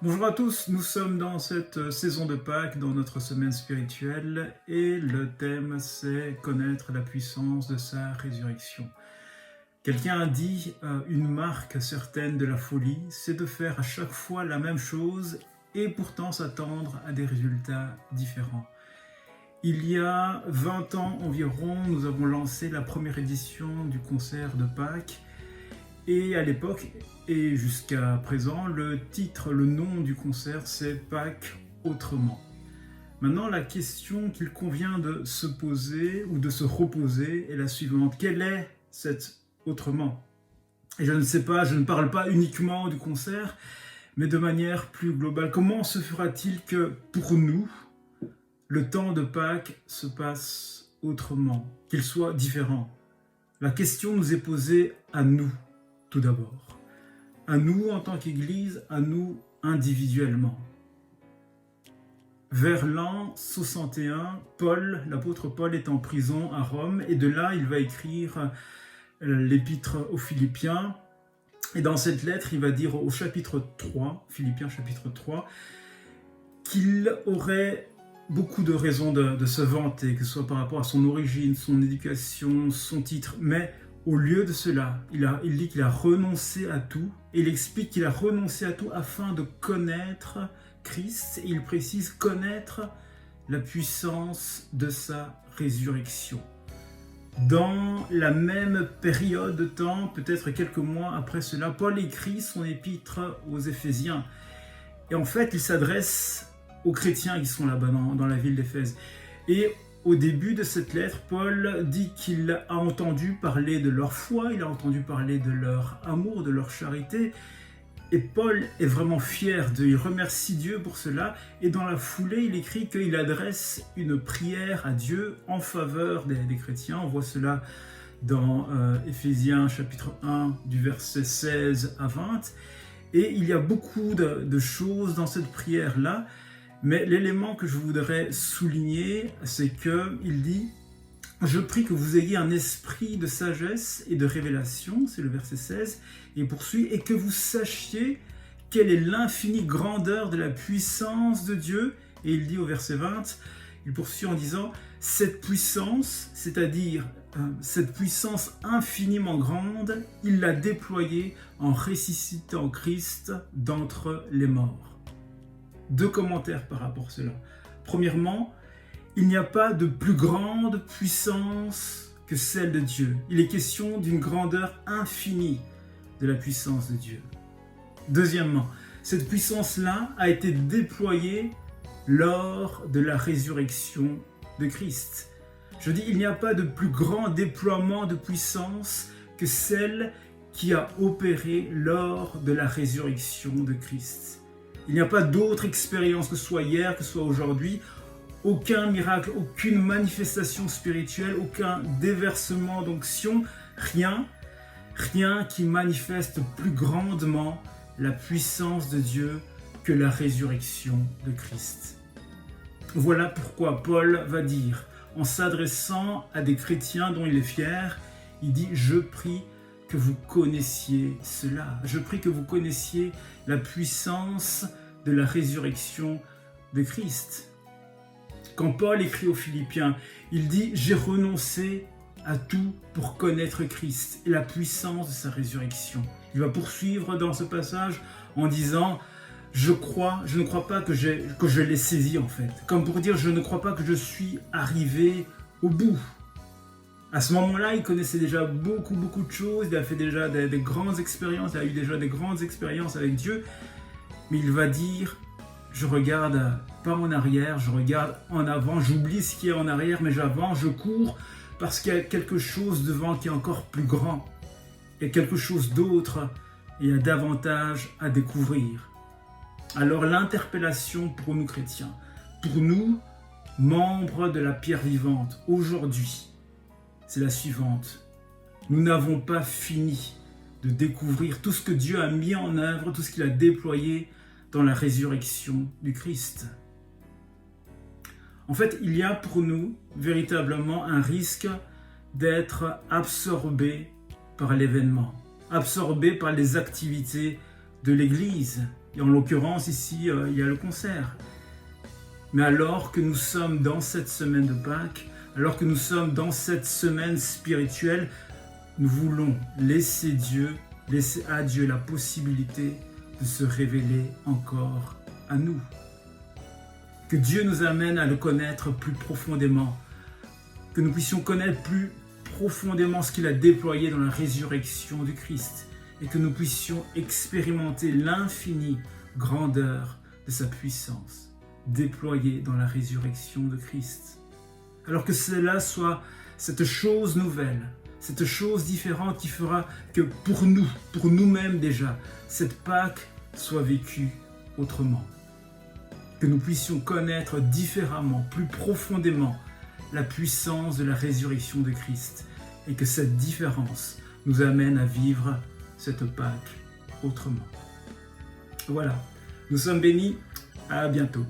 Bonjour à tous, nous sommes dans cette saison de Pâques, dans notre semaine spirituelle, et le thème c'est connaître la puissance de sa résurrection. Quelqu'un a dit une marque certaine de la folie, c'est de faire à chaque fois la même chose et pourtant s'attendre à des résultats différents. Il y a 20 ans environ, nous avons lancé la première édition du concert de Pâques. Et à l'époque, et jusqu'à présent, le nom du concert, c'est Pâques autrement. Maintenant, la question qu'il convient de se poser ou de se reposer est la suivante. Quel est cet autrement? Et je ne sais pas, je ne parle pas uniquement du concert, mais de manière plus globale. Comment se fera-t-il que pour nous, le temps de Pâques se passe autrement, qu'il soit différent? La question nous est posée à nous. Tout d'abord, à nous en tant qu'Église, à nous individuellement. Vers l'an 61, l'apôtre Paul est en prison à Rome et de là il va écrire l'épître aux Philippiens. Et dans cette lettre, il va dire au chapitre 3, Philippiens chapitre 3, qu'il aurait beaucoup de raisons de se vanter, que ce soit par rapport à son origine, son éducation, son titre, mais au lieu de cela, il dit qu'il a renoncé à tout, et il explique qu'il a renoncé à tout afin de connaître Christ, et il précise connaître la puissance de sa résurrection. Dans la même période de temps, peut-être quelques mois après cela, Paul écrit son épître aux Éphésiens. Et en fait, il s'adresse aux chrétiens qui sont là-bas dans la ville d'Éphèse. Et au début de cette lettre, Paul dit qu'il a entendu parler de leur foi, il a entendu parler de leur amour, de leur charité. Et Paul est vraiment fier d'eux, il remercie Dieu pour cela. Et dans la foulée, il écrit qu'il adresse une prière à Dieu en faveur des chrétiens. On voit cela dans Éphésiens chapitre 1, du verset 16 à 20. Et il y a beaucoup de choses dans cette prière-là. Mais l'élément que je voudrais souligner, c'est qu'il dit « Je prie que vous ayez un esprit de sagesse et de révélation », c'est le verset 16, et il poursuit « et que vous sachiez quelle est l'infinie grandeur de la puissance de Dieu », et il dit au verset 20, il poursuit en disant « Cette puissance, c'est-à-dire cette puissance infiniment grande, il l'a déployée en ressuscitant Christ d'entre les morts. » Deux commentaires par rapport à cela. Premièrement, il n'y a pas de plus grande puissance que celle de Dieu. Il est question d'une grandeur infinie de la puissance de Dieu. Deuxièmement, cette puissance-là a été déployée lors de la résurrection de Christ. Je dis, il n'y a pas de plus grand déploiement de puissance que celle qui a opéré lors de la résurrection de Christ. Il n'y a pas d'autre expérience, que ce soit hier, que ce soit aujourd'hui, aucun miracle, aucune manifestation spirituelle, aucun déversement d'onction, rien qui manifeste plus grandement la puissance de Dieu que la résurrection de Christ. Voilà pourquoi Paul va dire, en s'adressant à des chrétiens dont il est fier, il dit « Je prie que vous connaissiez cela. Je prie que vous connaissiez la puissance de la résurrection de Christ. » Quand Paul écrit aux Philippiens, il dit « J'ai renoncé à tout pour connaître Christ et la puissance de sa résurrection. » Il va poursuivre dans ce passage en disant « Je ne crois pas que je l'ai saisi en fait. » Comme pour dire « Je ne crois pas que je suis arrivé au bout. » À ce moment-là, il connaissait déjà beaucoup de choses, il a fait déjà des grandes expériences, il a eu déjà des grandes expériences avec Dieu, mais il va dire, je regarde pas en arrière, je regarde en avant, j'oublie ce qui est en arrière, mais j'avance, je cours, parce qu'il y a quelque chose devant qui est encore plus grand, il y a quelque chose d'autre, et il y a davantage à découvrir. Alors l'interpellation pour nous chrétiens, pour nous, membres de la pierre vivante, aujourd'hui, c'est la suivante. Nous n'avons pas fini de découvrir tout ce que Dieu a mis en œuvre, tout ce qu'il a déployé dans la résurrection du Christ. En fait, il y a pour nous véritablement un risque d'être absorbé par l'événement, absorbé par les activités de l'Église. Et en l'occurrence, ici, il y a le concert. Mais alors que nous sommes dans cette semaine de Pâques, alors que nous sommes dans cette semaine spirituelle, nous voulons laisser à Dieu la possibilité de se révéler encore à nous. Que Dieu nous amène à le connaître plus profondément, que nous puissions connaître plus profondément ce qu'il a déployé dans la résurrection du Christ et que nous puissions expérimenter l'infinie grandeur de sa puissance déployée dans la résurrection de Christ. Alors que cela soit cette chose nouvelle, cette chose différente qui fera que pour nous-mêmes déjà, cette Pâque soit vécue autrement. Que nous puissions connaître différemment, plus profondément, la puissance de la résurrection de Christ et que cette différence nous amène à vivre cette Pâque autrement. Voilà, nous sommes bénis, à bientôt.